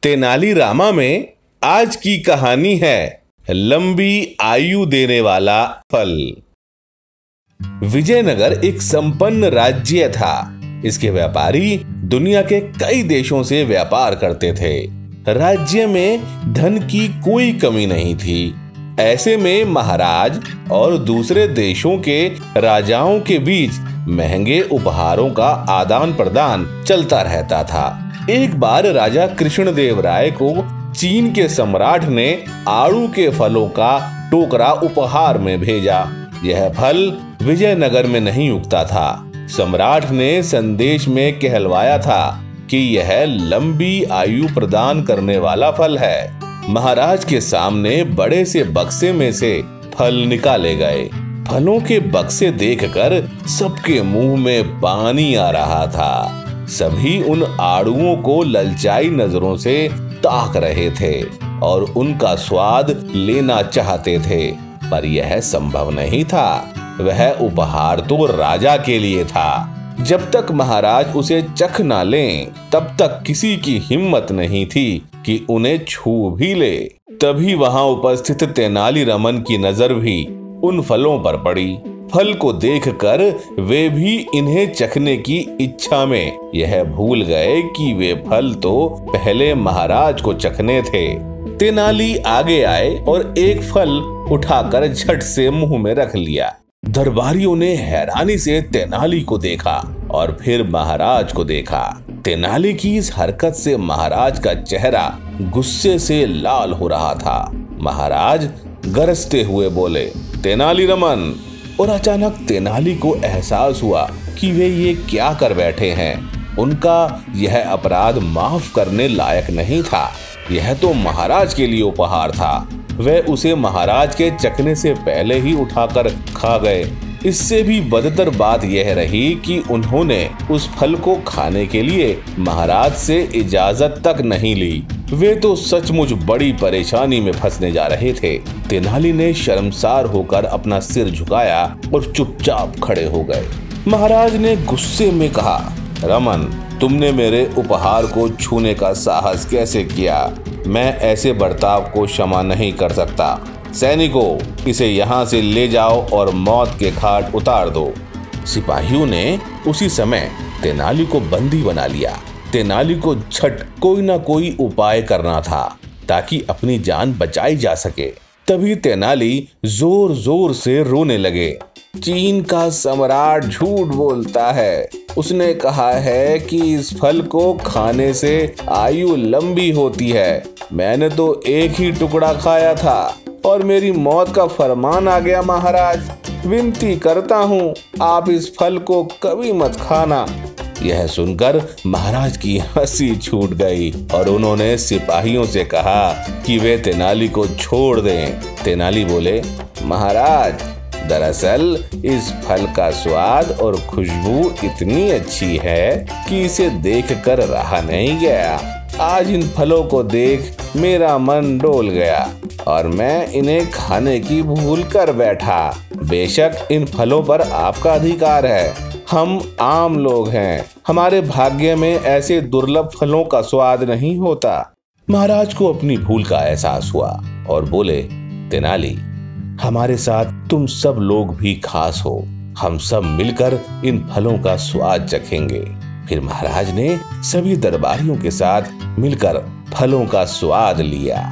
तेनालीरामा में आज की कहानी है लंबी आयु देने वाला फल। विजयनगर एक संपन्न राज्य था। इसके व्यापारी दुनिया के कई देशों से व्यापार करते थे। राज्य में धन की कोई कमी नहीं थी। ऐसे में महाराज और दूसरे देशों के राजाओं के बीच महंगे उपहारों का आदान प्रदान चलता रहता था। एक बार राजा कृष्णदेव राय को चीन के सम्राट ने आड़ू के फलों का टोकरा उपहार में भेजा। यह फल विजयनगर में नहीं उगता था। सम्राट ने संदेश में कहलवाया था कि यह लंबी आयु प्रदान करने वाला फल है। महाराज के सामने बड़े से बक्से में से फल निकाले गए। फलों के बक्से देखकर सबके मुंह में पानी आ रहा था। सभी उन आड़ुओं को ललचाई नजरों से ताक रहे थे और उनका स्वाद लेना चाहते थे, पर यह संभव नहीं था। वह उपहार तो राजा के लिए था। जब तक महाराज उसे चख ना लें, तब तक किसी की हिम्मत नहीं थी कि उन्हें छू भी ले। तभी वहां उपस्थित तेनालीरामन की नजर भी उन फलों पर पड़ी। फल को देखकर वे भी इन्हें चखने की इच्छा में यह भूल गए कि वे फल तो पहले महाराज को चखने थे। तेनाली आगे आए और एक फल उठाकर झट से मुंह में रख लिया। दरबारियों ने हैरानी से तेनाली को देखा और फिर महाराज को देखा। तेनाली की इस हरकत से महाराज का चेहरा गुस्से से लाल हो रहा था। महाराज गरजते हुए बोले, तेनालीरामन। और अचानक तेनाली को एहसास हुआ कि वे ये क्या कर बैठे हैं। उनका यह अपराध माफ करने लायक नहीं था। यह तो महाराज के लिए उपहार था। वे उसे महाराज के चखने से पहले ही उठाकर खा गए। इससे भी बदतर बात यह रही कि उन्होंने उस फल को खाने के लिए महाराज से इजाजत तक नहीं ली। वे तो सचमुच बड़ी परेशानी में फंसने जा रहे थे। तेनाली ने शर्मसार होकर अपना सिर झुकाया और चुपचाप खड़े हो गए। महाराज ने गुस्से में कहा, रमन, तुमने मेरे उपहार को छूने का साहस कैसे किया? मैं ऐसे बर्ताव को क्षमा नहीं कर सकता। सैनिकों, इसे यहाँ से ले जाओ और मौत के घाट उतार दो। सिपाहियों ने उसी समय तेनाली को बंदी बना लिया। तेनाली को झट कोई ना कोई उपाय करना था ताकि अपनी जान बचाई जा सके। तभी तेनाली जोर जोर से रोने लगे। चीन का सम्राट झूठ बोलता है। उसने कहा है कि इस फल को खाने से आयु लंबी होती है। मैंने तो एक ही टुकड़ा खाया था और मेरी मौत का फरमान आ गया। महाराज, विनती करता हूँ, आप इस फल को कभी मत खाना। यह सुनकर महाराज की हंसी छूट गई और उन्होंने सिपाहियों से कहा कि वे तेनाली को छोड़ दें। तेनाली बोले, महाराज, दरअसल इस फल का स्वाद और खुशबू इतनी अच्छी है कि इसे देखकर रहा नहीं गया। आज इन फलों को देख मेरा मन डोल गया और मैं इन्हें खाने की भूल कर बैठा। बेशक इन फलों पर आपका अधिकार है। हम आम लोग हैं। हमारे भाग्य में ऐसे दुर्लभ फलों का स्वाद नहीं होता। महाराज को अपनी भूल का एहसास हुआ और बोले, तेनाली, हमारे साथ तुम सब लोग भी खास हो। हम सब मिलकर इन फलों का स्वाद चखेंगे। फिर महाराज ने सभी दरबारियों के साथ मिलकर फलों का स्वाद लिया।